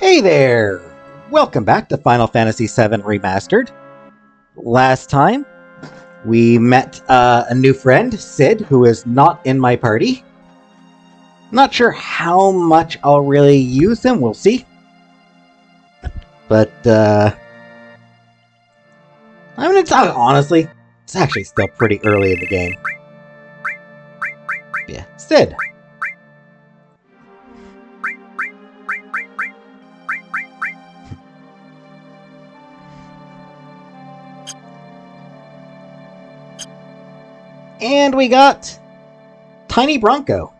Hey there! Welcome back to Final Fantasy VII Remastered. Last time, we met a new friend, Sid, who is not in my party. Not sure how much I'll really use him, we'll see. But, I mean, honestly, it's actually still pretty early in the game. Yeah, Sid. And we got Tiny Bronco.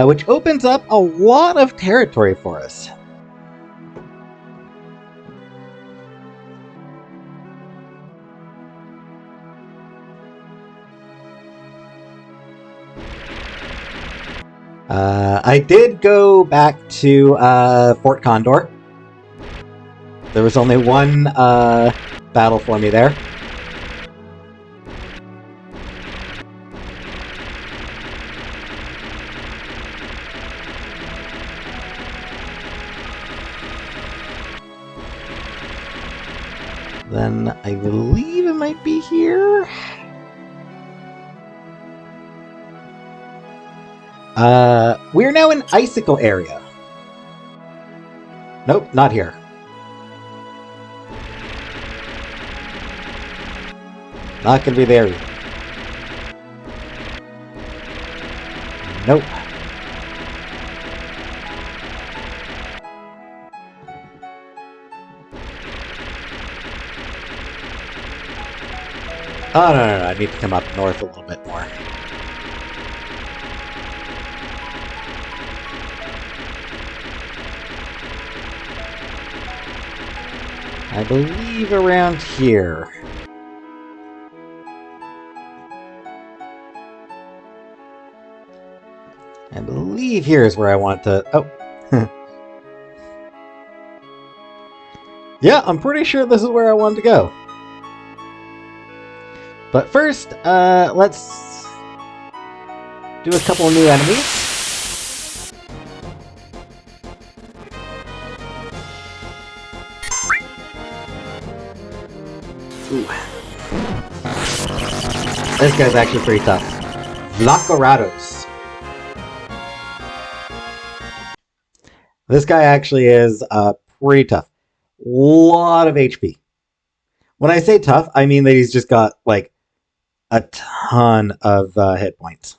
Which opens up a lot of territory for us. I did go back to Fort Condor. There was only one battle for me there. Then I believe it might be here. We're now in Icicle area. Nope, not here. Not gonna be there either. Nope. Oh, no, I need to come up north a little bit more. I believe around here. I believe here is where I want to... Oh. Yeah, I'm pretty sure this is where I want to go. But first, let's do a couple of new enemies. Ooh. This guy's actually pretty tough. Vlacorados. This guy actually is pretty tough. Lot of HP. When I say tough, I mean that he's just got, like, a ton of hit points.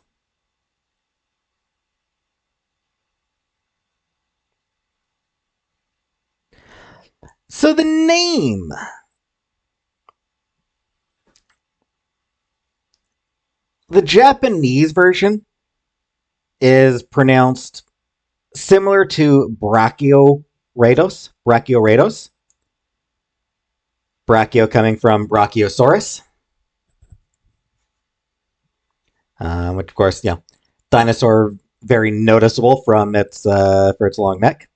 So the name. The Japanese version is pronounced similar to Brachiorados. Brachio coming from Brachiosaurus. Which, of course, you know, dinosaur, very noticeable from its for its long neck.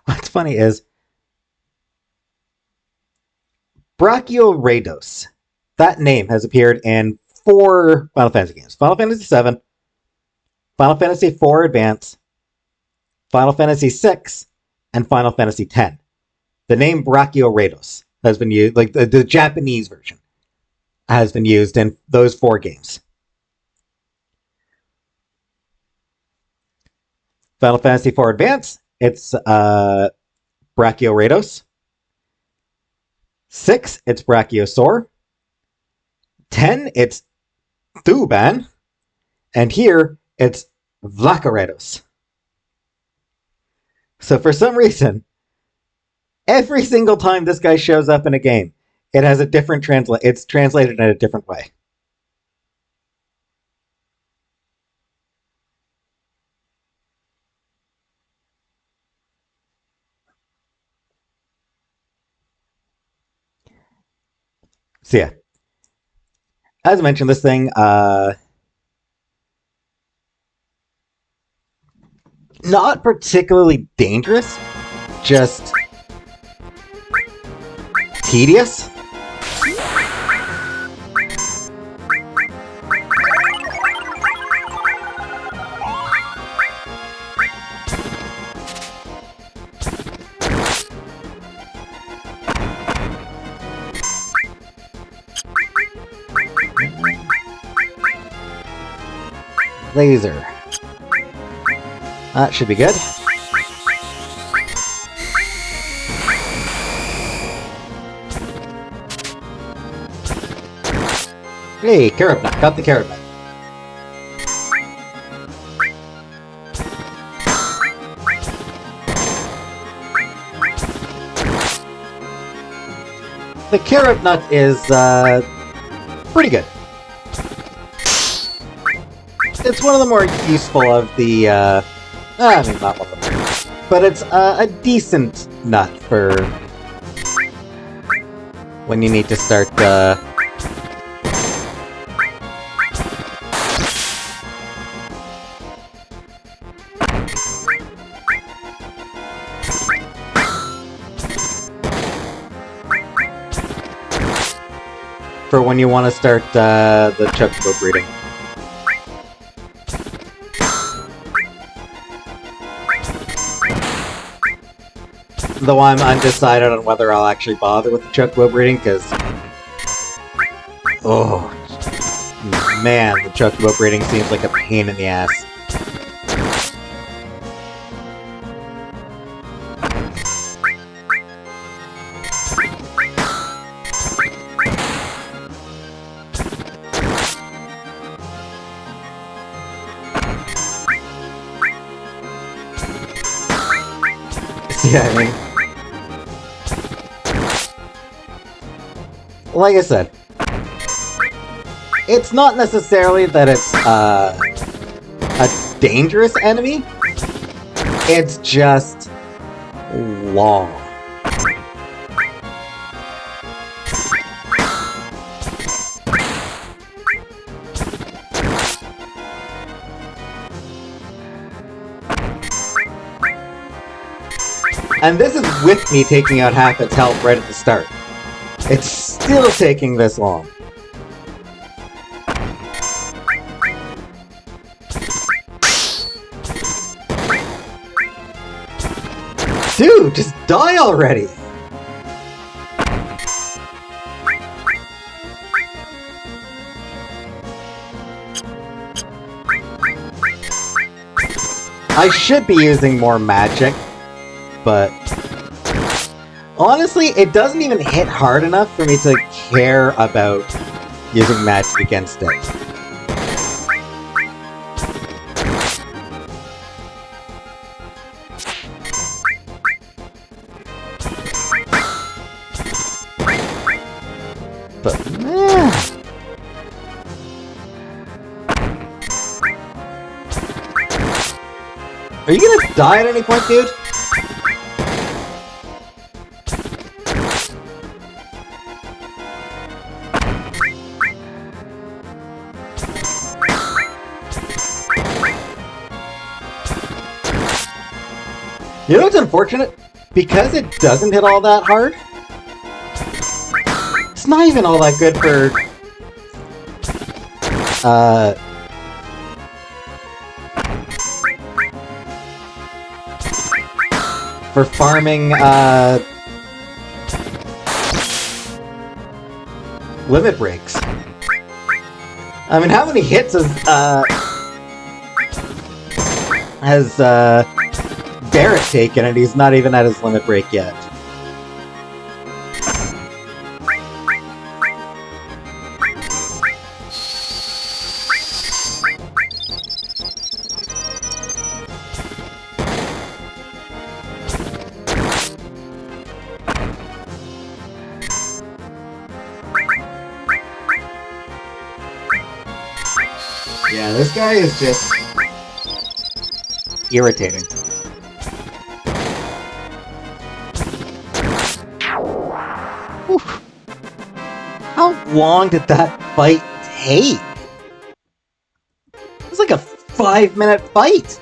What's funny is Brachiorados. That name has appeared in 4 Final Fantasy games: Final Fantasy VII, Final Fantasy IV Advance, Final Fantasy VI, and Final Fantasy X. The name Brachiorados has been used, like the Japanese version, has been used in those 4 games. Final Fantasy IV Advance, it's Brachiorados. 6, it's Brachiosaur. 10, it's Thuban. And here, it's Vlacorados. So for some reason, every single time this guy shows up in a game, it has a different it's translated in a different way. So yeah, as I mentioned, this thing, not particularly dangerous, just tedious. Laser. That should be good. Hey, carrot nut. Got the carrot nut. The carrot nut is, pretty good. It's one of the more useful of the, I mean, not one of them. But it's a decent nut for when you need to start, for when you want to start, the chocobo breeding. Though I'm undecided on whether I'll actually bother with the chocobo breeding, because... oh, man, the chocobo breeding seems like a pain in the ass. See, I mean... like I said, it's not necessarily that it's a dangerous enemy, it's just long. And this is with me taking out half its health right at the start. It's still taking this long. Dude, just die already! I should be using more magic, but honestly, it doesn't even hit hard enough for me to care about using magic against it. But, are you gonna die at any point, dude? You know what's unfortunate? Because it doesn't hit all that hard, it's not even all that good for farming, limit breaks. I mean, how many hits has Barrett taken, and he's not even at his limit break yet? Yeah, this guy is just irritating. Whew. How long did that fight take? It was like a 5-minute fight.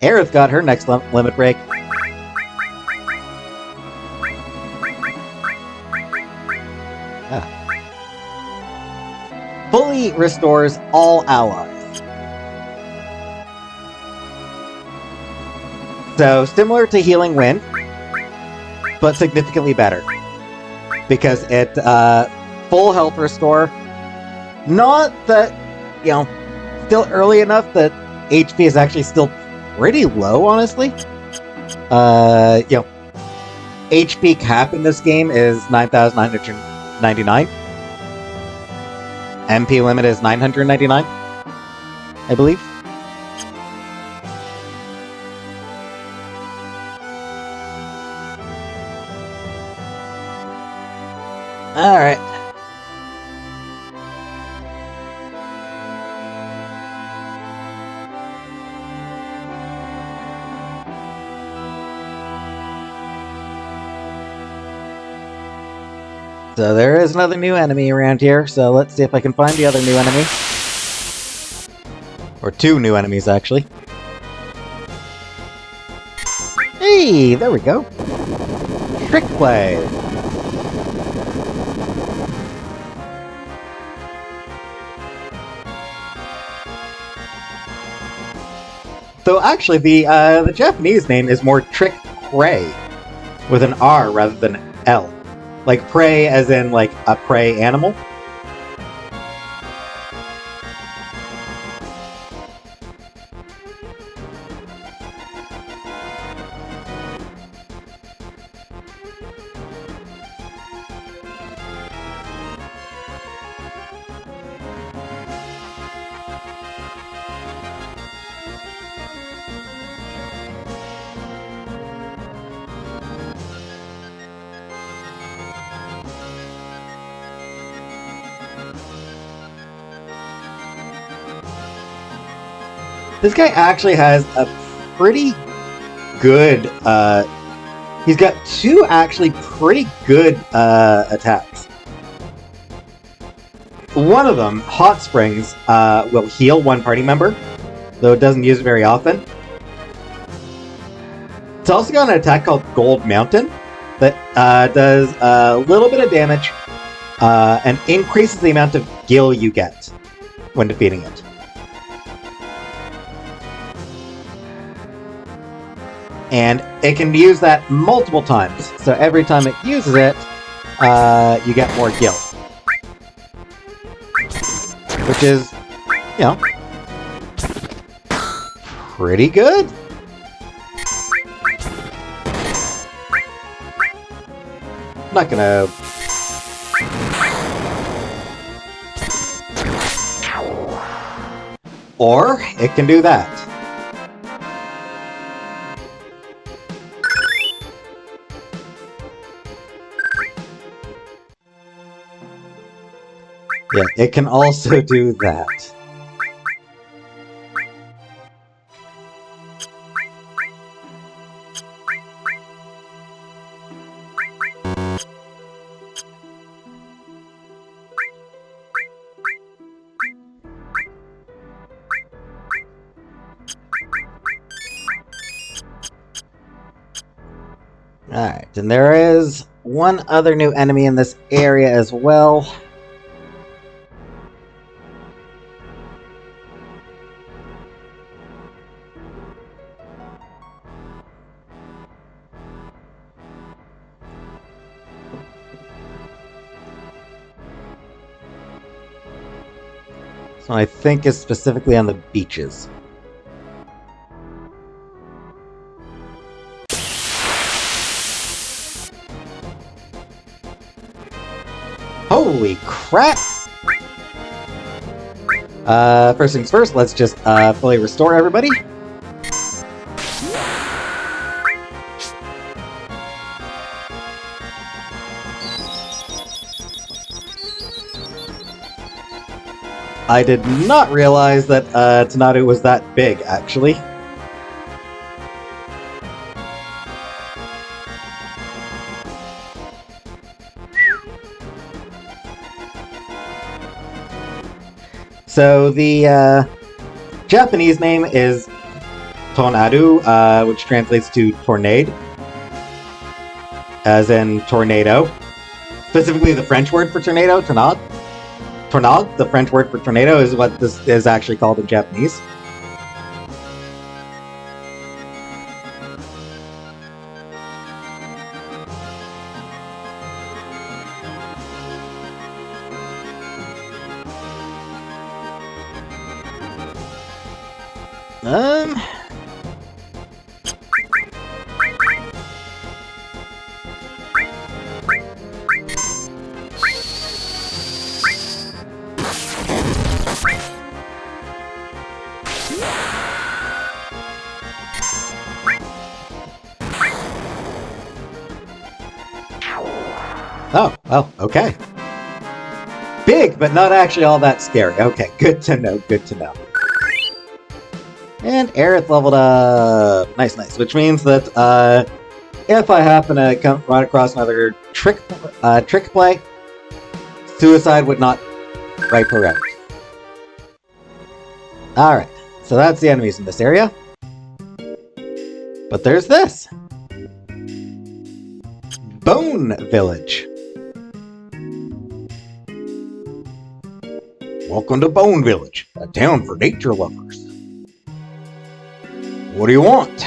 Aerith got her next limit break. Fully restores all allies. So, similar to Healing Wind, but significantly better. Because it, full health restore. Not that, you know, still early enough that HP is actually still pretty low, honestly. You know, HP cap in this game is 9,999. MP limit is 999, I believe. Alright. So there is another new enemy around here, so let's see if I can find the other new enemy. Or two new enemies, actually. Hey, there we go. Trick play. So actually, the Japanese name is more Trick Prey, with an R rather than L. Like prey as in like a prey animal. This guy actually has a pretty good, he's got two actually pretty good, attacks. One of them, Hot Springs, will heal one party member, though it doesn't use it very often. It's also got an attack called Gold Mountain that, does a little bit of damage, and increases the amount of gil you get when defeating it. And it can use that multiple times. So every time it uses it, you get more gil. Which is, you know, pretty good. I'm not gonna... Or, it can do that. Yeah, it can also do that. Alright, and there is one other new enemy in this area as well. So I think it's specifically on the beaches. Holy crap! First things first, let's just fully restore everybody. I did not realize that Tsunade was that big, actually. So the Japanese name is Tornado, which translates to tornade, as in tornado. Specifically, the French word for tornado, tornade. Tornade, the French word for tornado, is what this is actually called in Japanese. Oh, well, okay. Big, but not actually all that scary. Okay, good to know, good to know. And Aerith leveled up. Nice, nice. Which means that if I happen to come right across another trick play, suicide would not wipe her out. Alright, so that's the enemies in this area. But there's this. Bone Village. Welcome to Bone Village, a town for nature lovers. What do you want?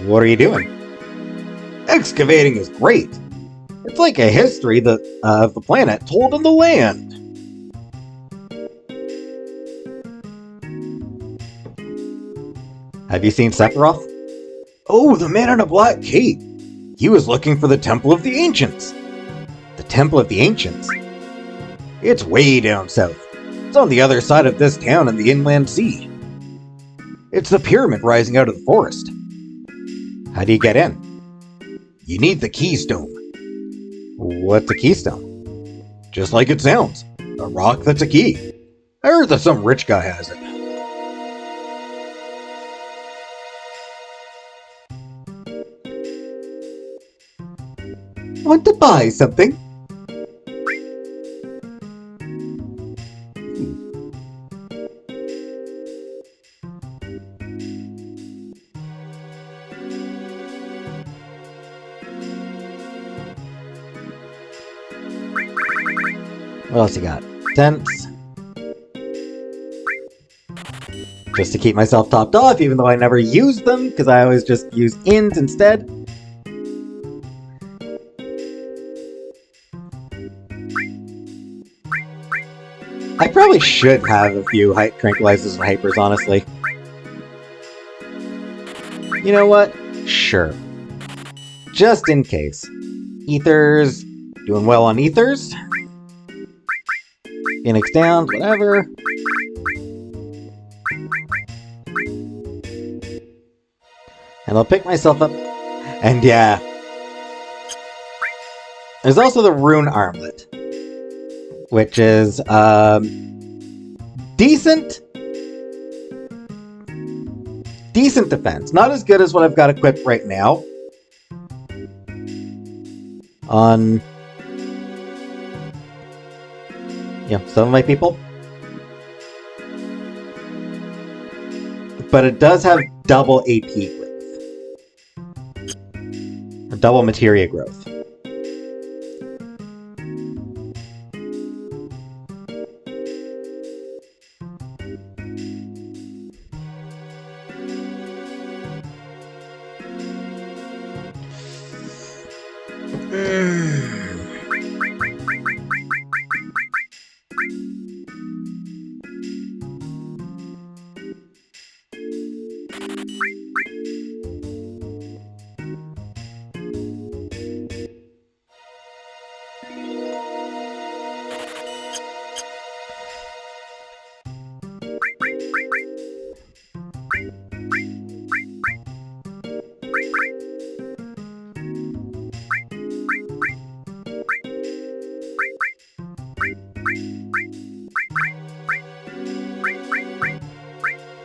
What are you doing? Excavating is great. It's like a history of the planet told in the land. Have you seen Sephiroth? Oh, the man in a black cape. He was looking for the Temple of the Ancients. The Temple of the Ancients? It's way down south. It's on the other side of this town in the inland sea. It's the pyramid rising out of the forest. How do you get in? You need the keystone. What's a keystone? Just like it sounds. A rock that's a key. I heard that some rich guy has it. Want to buy something? What else you got? Tents. Just to keep myself topped off, even though I never use them, because I always just use inns instead. I probably should have a few tranquilizers and hypers, honestly. You know what? Sure. Just in case. Ethers. Doing well on ethers. Phoenix down, whatever. And I'll pick myself up. And yeah. There's also the rune armlet. Which is, decent defense. Not as good as what I've got equipped right now. On, some of my people. But it does have double AP growth. Or double materia growth.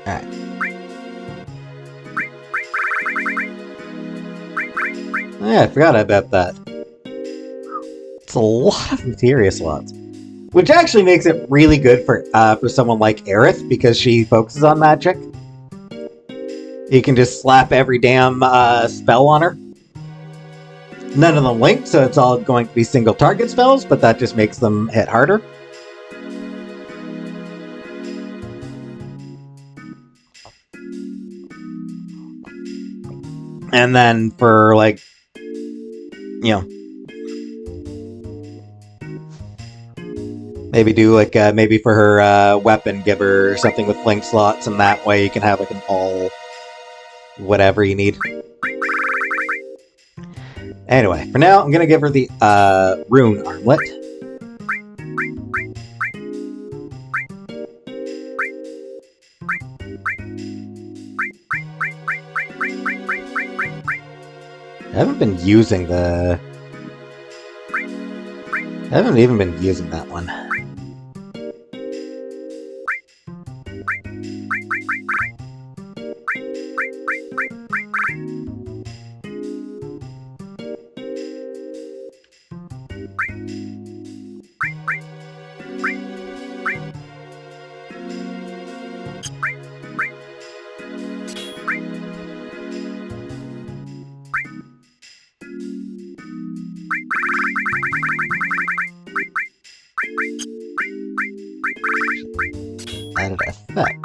Alright. Yeah, I forgot about that. It's a lot of materia slots. Which actually makes it really good for someone like Aerith, because she focuses on magic. You can just slap every damn spell on her. None of them link, so it's all going to be single target spells, but that just makes them hit harder. And then for, like, you know, maybe do, like, maybe for her weapon, give her something with link slots, and that way you can have, like, an all whatever you need. Anyway, for now, I'm gonna give her the rune armlet. I haven't been using the... I haven't even been using that one. Added effect.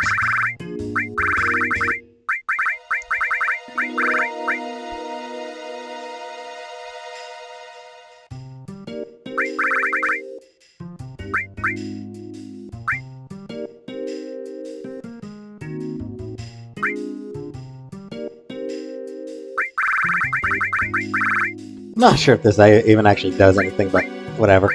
Not sure if this even actually does anything, but whatever.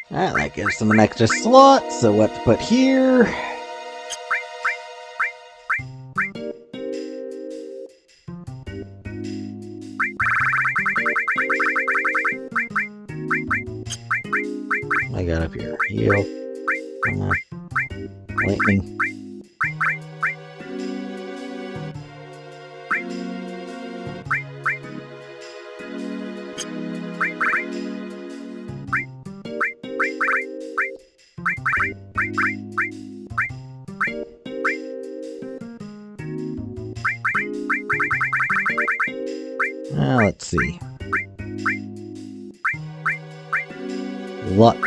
Alright, that gives them an extra slot, so what to put here? I got up here. Heal. Lightning. Let's see. Luck.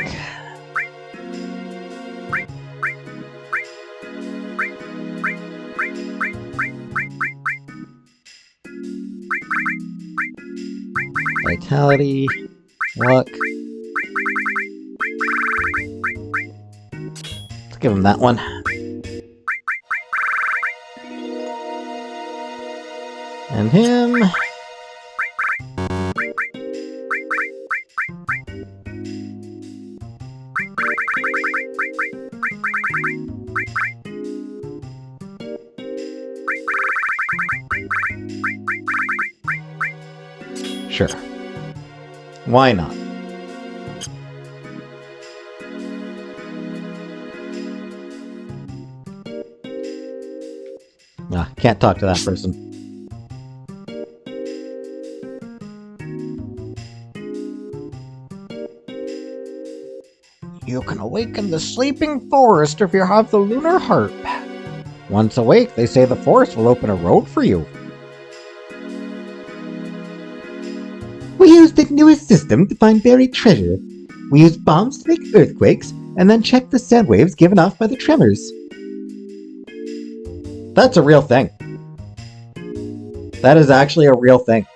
Vitality. Luck. Let's give him that one. And him. Sure. Why not? Ah, can't talk to that person. You can awaken the sleeping forest if you have the lunar harp. Once awake, they say the forest will open a road for you. We use the newest system to find buried treasure. We use bombs to make earthquakes, and then check the sound waves given off by the tremors. That's a real thing. That is actually a real thing.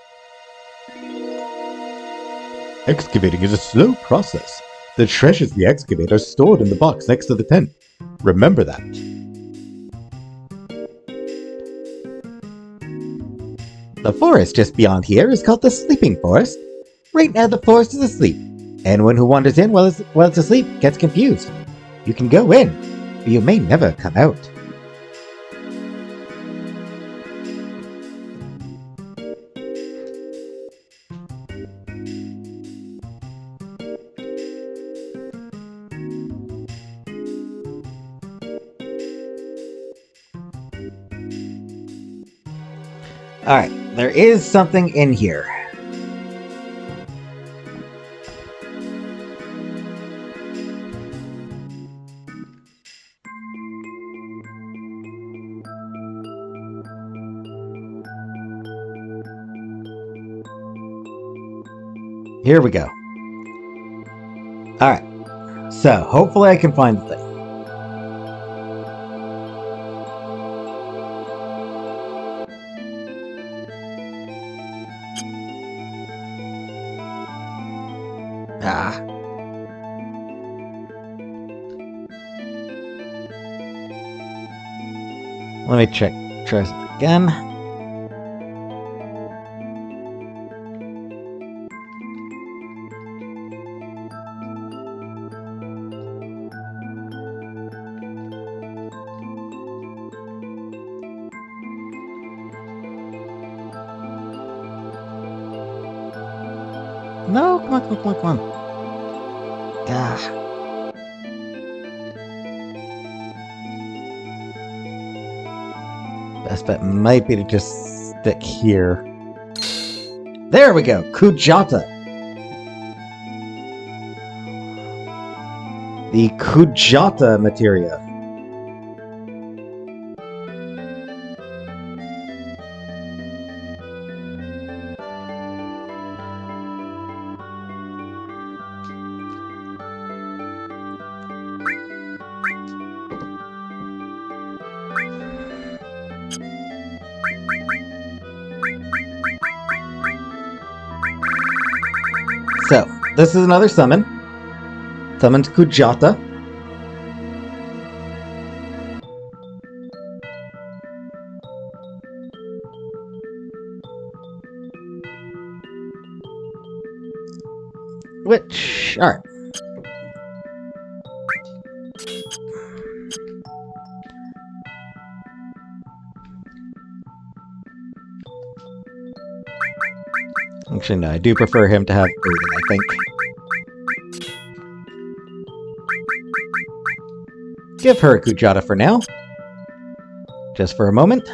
Excavating is a slow process. The treasures we excavate are stored in the box next to the tent. Remember that. The forest just beyond here is called the Sleeping Forest. Right now the forest is asleep. Anyone who wanders in while it's asleep gets confused. You can go in, but you may never come out. Alright, there is something in here. Here we go. Alright, so hopefully I can find the thing. Let me try this again. No, come on. Best bet might be to just stick here. There we go! Kujata! The Kujata materia. So, this is another summon. Summoned Kujata. Which, alright. Actually, no, I do prefer him to have Odin, I think. Give her a Kujata for now. Just for a moment.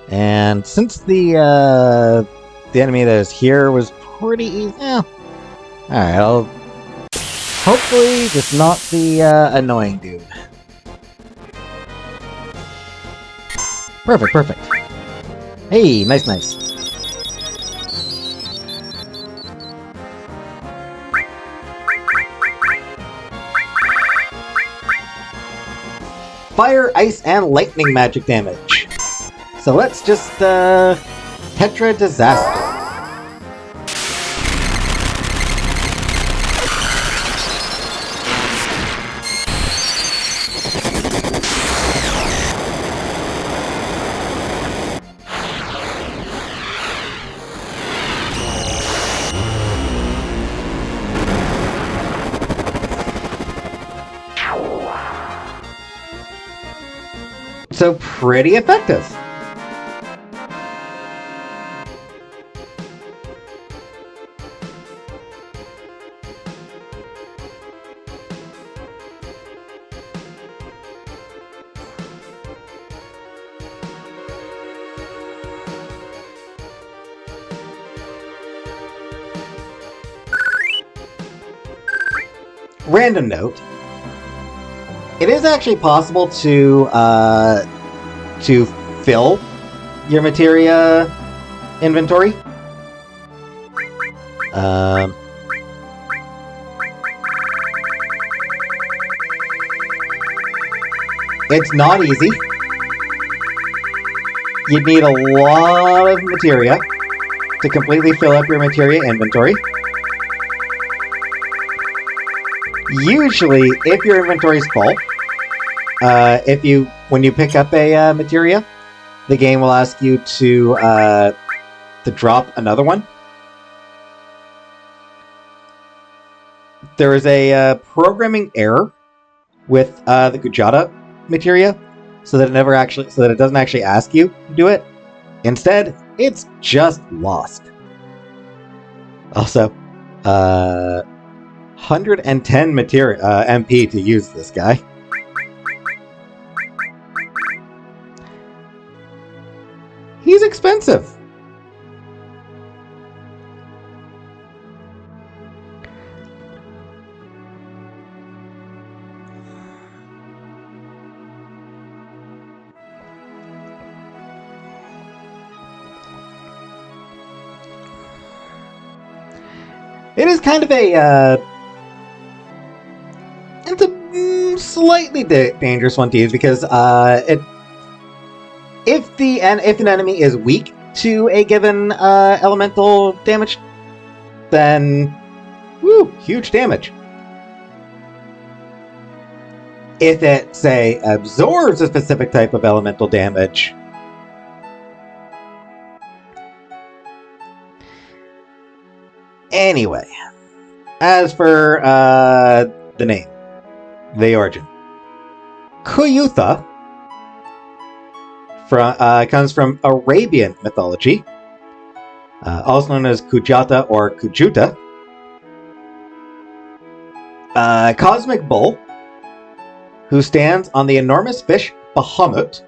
And since the enemy that is here was pretty easy, alright, I'll hopefully just not the annoying dude. Perfect. Hey, nice. Fire, ice, and lightning magic damage. So let's just, Tetra Disaster. So pretty effective. Random note. It is actually possible to fill your materia inventory. It's not easy. You'd need a lot of materia to completely fill up your materia inventory. Usually, if your inventory's full, when you pick up a materia, the game will ask you to drop another one. There is a programming error with the Kujata materia, so that it doesn't actually ask you to do it. Instead, it's just lost. Also, 110 materia MP to use this guy. He's expensive. It is kind of it's a slightly dangerous one to use because if an enemy is weak to a given elemental damage, then huge damage. If it, say, absorbs a specific type of elemental damage, anyway, as for the name, the origin, Kuyutha comes from Arabian mythology, also known as Kujata or Kujuta. Cosmic bull who stands on the enormous fish Bahamut.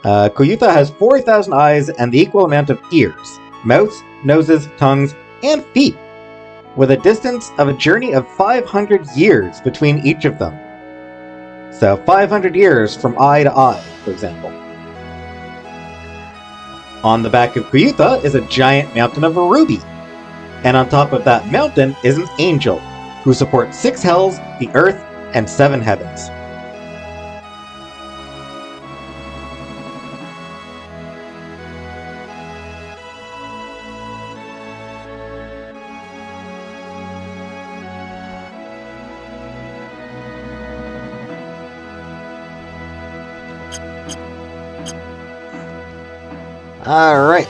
Kuyutha has 4,000 eyes and the equal amount of ears, mouths, noses, tongues, and feet, with a distance of a journey of 500 years between each of them. So 500 years from eye to eye, for example. On the back of Kuyutha is a giant mountain of a ruby, and on top of that mountain is an angel, who supports 6 hells, the earth, and 7 heavens. Alright.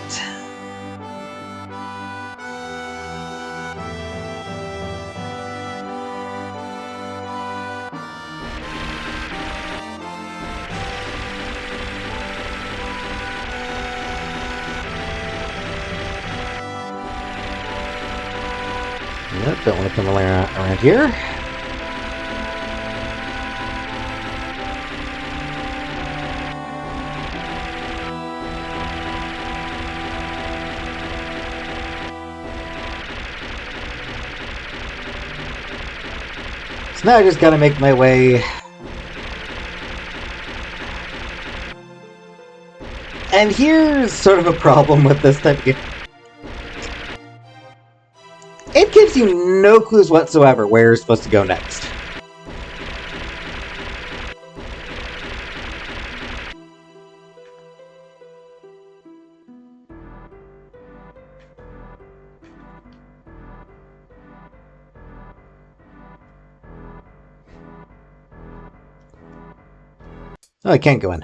Yep, don't want to come around here. So now I just gotta make my way. And here's sort of a problem with this type of game. It gives you no clues whatsoever where you're supposed to go next. Oh, I can't go in.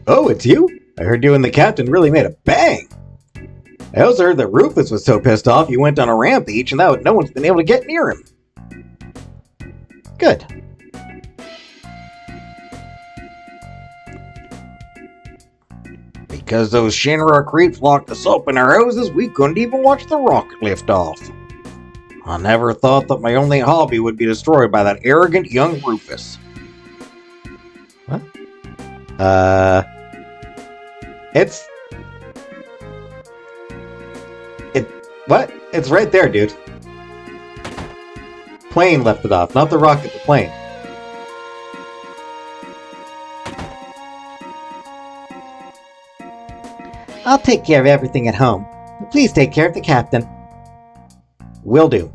Oh, it's you? I heard you and the captain really made a bang. I also heard that Rufus was so pissed off he went on a rampage and now no one's been able to get near him. Good. Because those Shinra creeps locked us up in our houses, we couldn't even watch the rocket lift off. I never thought that my only hobby would be destroyed by that arrogant young Rufus. What? What? It's right there, dude. Plane left it off, not the rocket, the plane. I'll take care of everything at home. Please take care of the captain. Will do.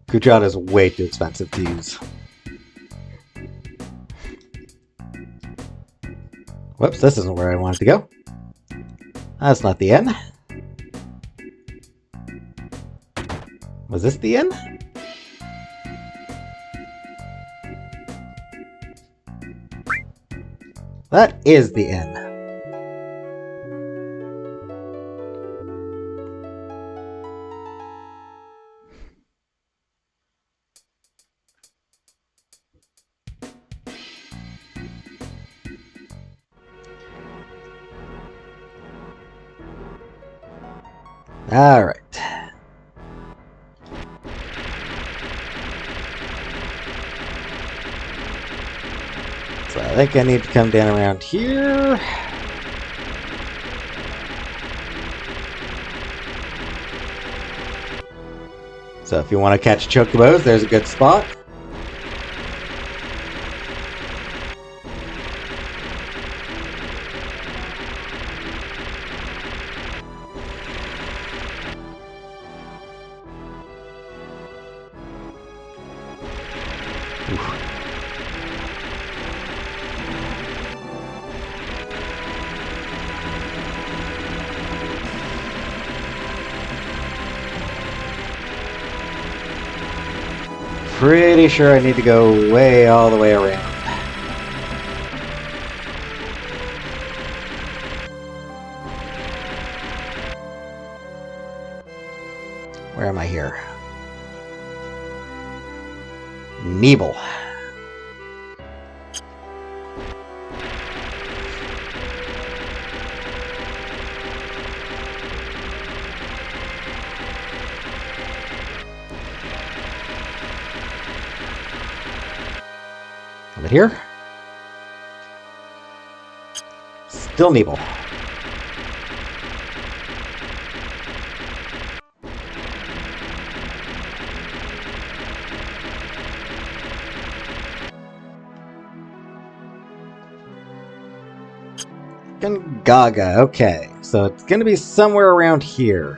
Kuchata is way too expensive to use. Whoops, this isn't where I wanted to go. That's not the inn. Was this the inn? That is the inn. All right. So I think I need to come down around here. So if you want to catch chocobos, there's a good spot. Pretty sure I need to go way all the way around. Where am I here? Nebel. But here, still Nebel. Gaga, okay, so it's gonna be somewhere around here.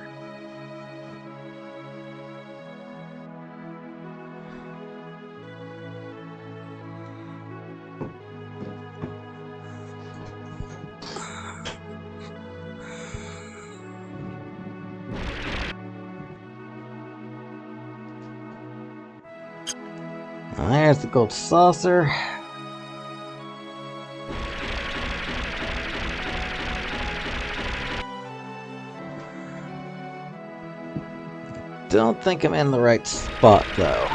There's the gold saucer. Don't think I'm in the right spot, though.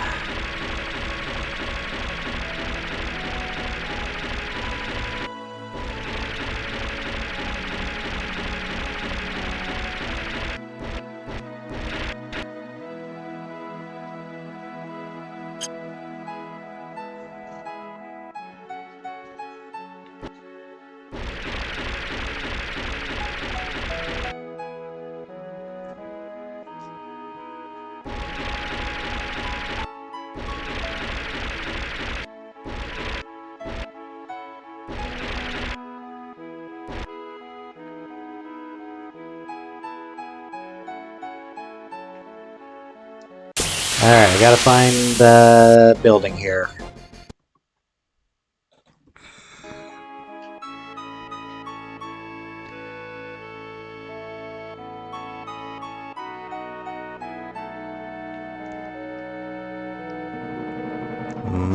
Alright, I gotta find the building here.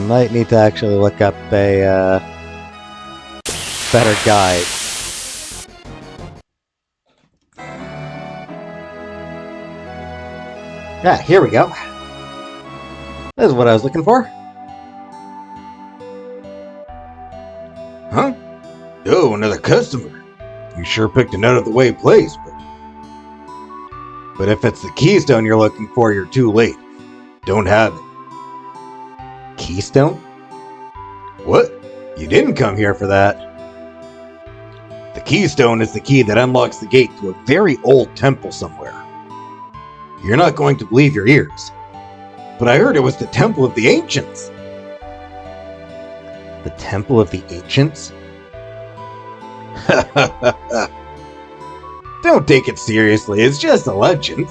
Might need to actually look up a better guide. Yeah, here we go. This is what I was looking for. Huh? Oh, another customer. You sure picked an out-of-the-way place, but if it's the keystone you're looking for, you're too late. Don't have it. Keystone? What? You didn't come here for that. The keystone is the key that unlocks the gate to a very old temple somewhere. You're not going to believe your ears. But I heard it was the Temple of the Ancients. The Temple of the Ancients? Don't take it seriously, it's just a legend.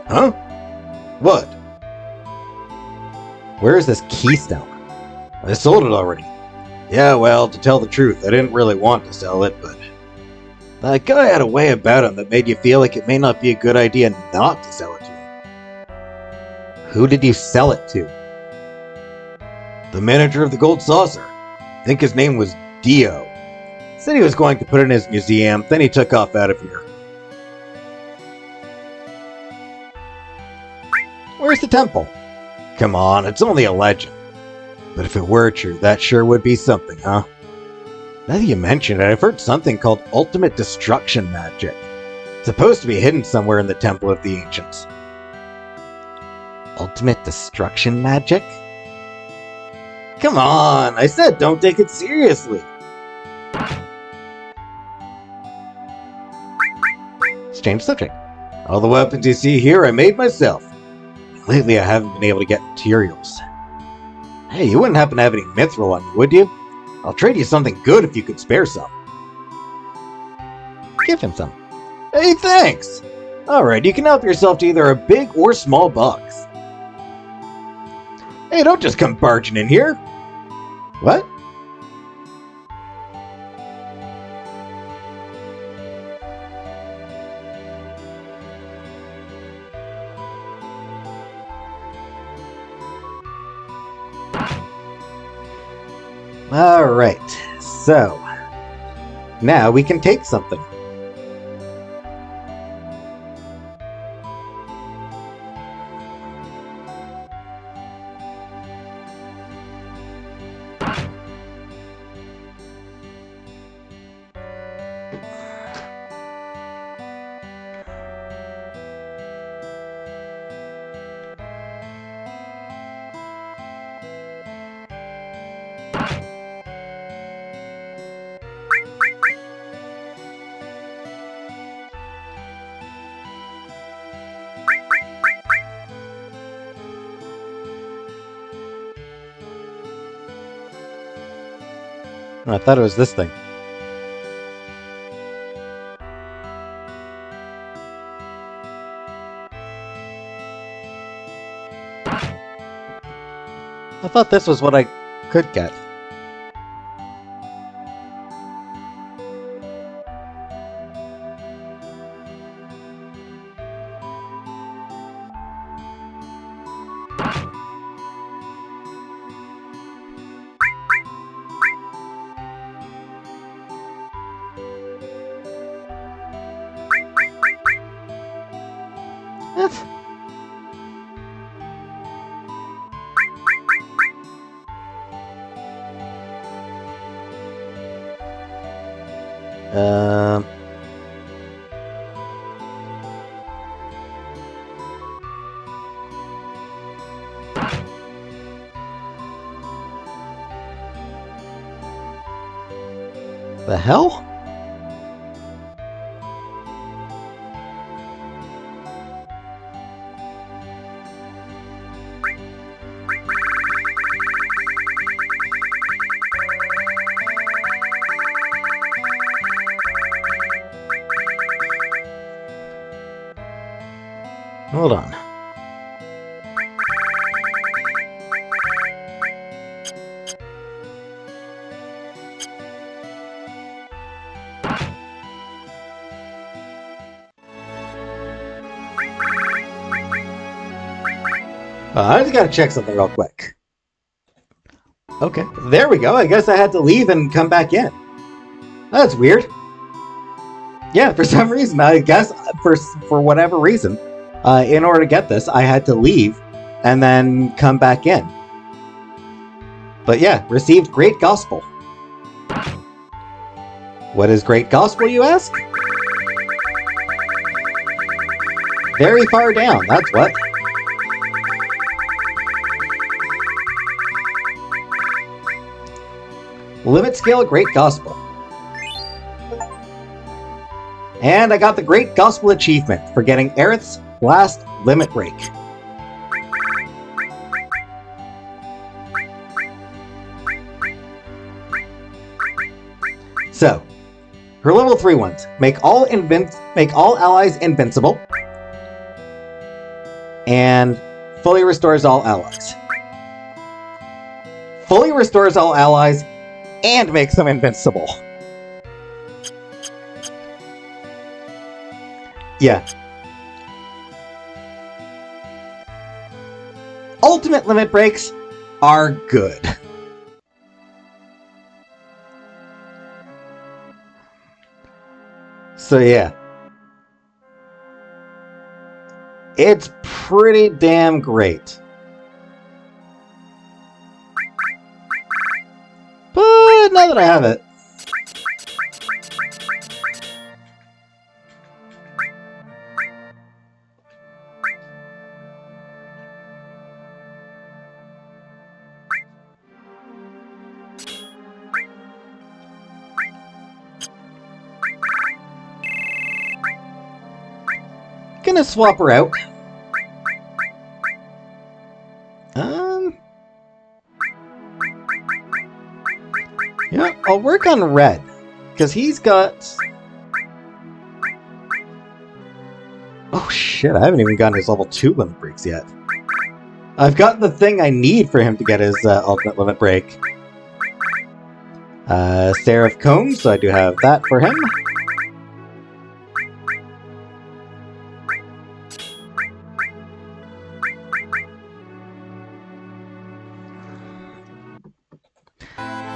Huh? What? Where is this keystone? I sold it already. Yeah, well, to tell the truth, I didn't really want to sell it, but that guy had a way about him that made you feel like it may not be a good idea not to sell it to him. Who did you sell it to? The manager of the Gold Saucer. I think his name was Dio. Said he was going to put it in his museum, then he took off out of here. Where's the temple? Come on, it's only a legend. But if it were true, that sure would be something, huh? Now that you mention it, I've heard something called ultimate destruction magic. It's supposed to be hidden somewhere in the Temple of the Ancients. Ultimate destruction magic? Come on, I said don't take it seriously. Strange subject. All the weapons you see here I made myself. Lately I haven't been able to get materials. Hey, you wouldn't happen to have any mithril on you, would you? I'll trade you something good if you could spare some. Give him some. Hey, thanks! Alright, you can help yourself to either a big or small box. Hey, don't just come barging in here. What? Alright, so now we can take something. I thought it was this thing. I thought this was what I could get. Um. The hell? Hold on. I just gotta check something real quick. Okay, there we go. I guess I had to leave and come back in. That's weird. Yeah, for some reason, I guess for whatever reason, in order to get this, I had to leave and then come back in. But yeah, received Great Gospel. What is Great Gospel, you ask? Very far down, that's what. Limit scale Great Gospel. And I got the Great Gospel Achievement for getting Aerith's last limit break. So, her level 3 ones make all allies invincible, and fully restores all allies. Fully restores all allies and makes them invincible. Yeah. Ultimate limit breaks are good. So yeah. It's pretty damn great. But now that I have it, gonna swap her out. Yeah, I'll work on Red, because he's got... Oh shit, I haven't even gotten his level 2 limit breaks yet. I've got the thing I need for him to get his ultimate limit break. Seraph Comb, so I do have that for him.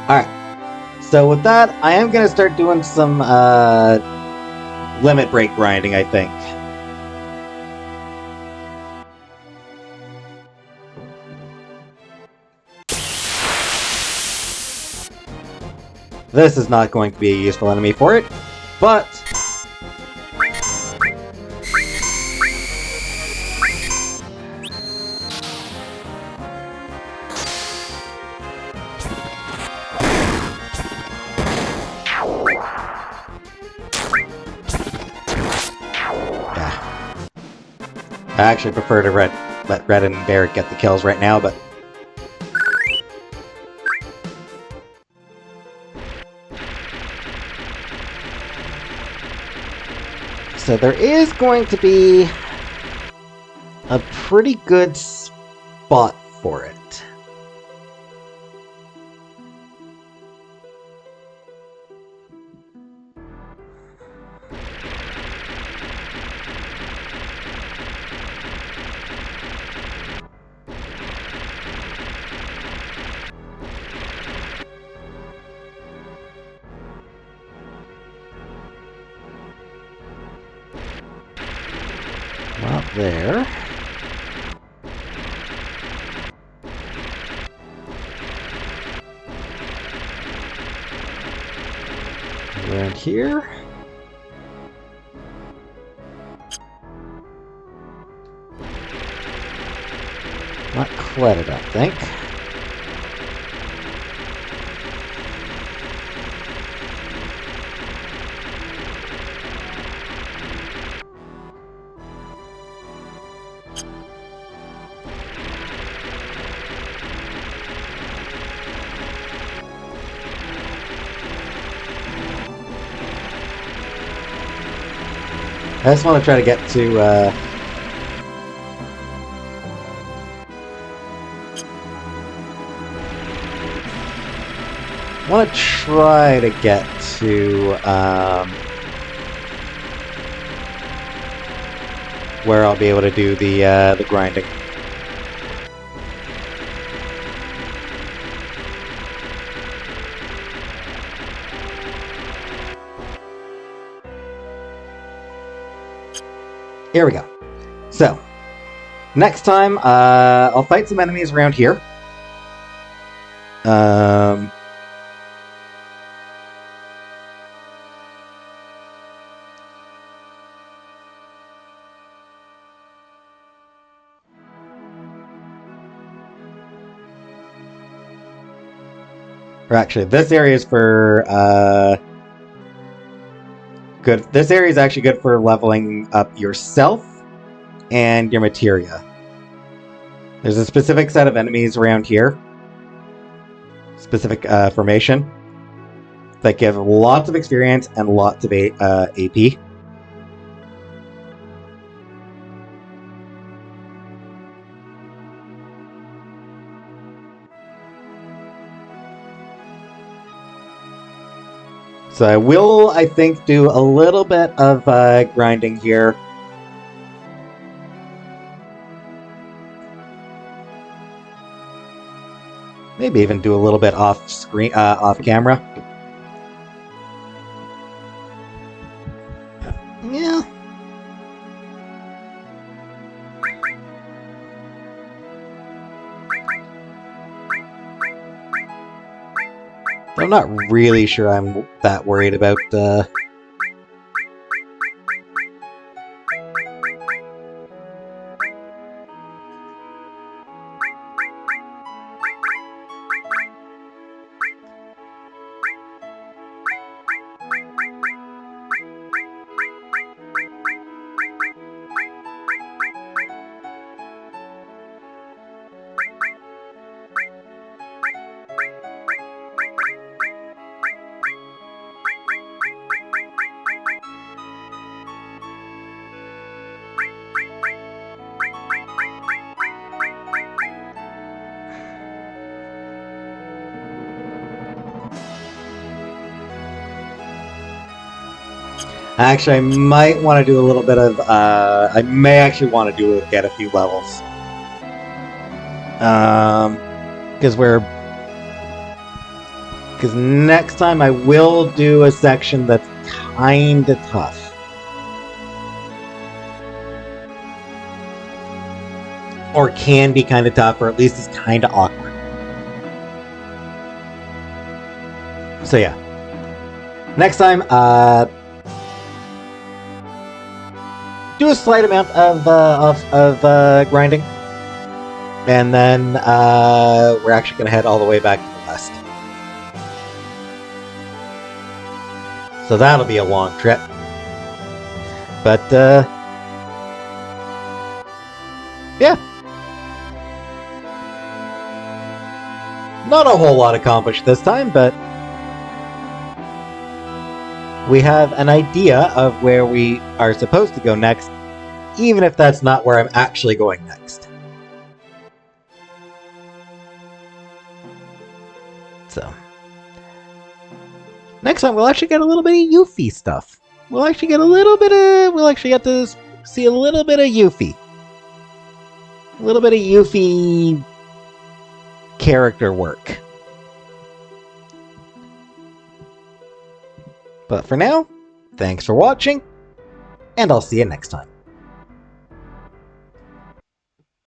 Alright. So with that, I am going to start doing some limit break grinding, I think. This is not going to be a useful enemy for it, but... I actually prefer to let Red and Barrett get the kills right now, but... So there is going to be a pretty good spot for it. Not there. Around here. Not quite, I don't think. I just want to try to get to, I want to try to get to, where I'll be able to do the grinding. Here we go. So, next time, I'll fight some enemies around here. Or actually, this area is for, Good. This area is actually good for leveling up yourself and your materia. There's a specific set of enemies around here, specific formation, that give lots of experience and lots of AP. So I will, I think, do a little bit of grinding here. Maybe even do a little bit off screen, off camera. Yeah. I'm not really sure I'm that worried about Actually, I might want to do a little bit of, I may actually want to get a few levels. Because next time I will do a section that's kinda tough. Or can be kinda tough, or at least is kinda awkward. So yeah. Next time, do a slight amount of grinding, and then we're actually going to head all the way back to the west. So that'll be a long trip, but yeah, not a whole lot accomplished this time, but we have an idea of where we are supposed to go next, even if that's not where I'm actually going next. So, next time we'll actually get a little bit of Yuffie stuff. We'll actually get to see a little bit of Yuffie. A little bit of Yuffie character work. But for now, thanks for watching, and I'll see you next time.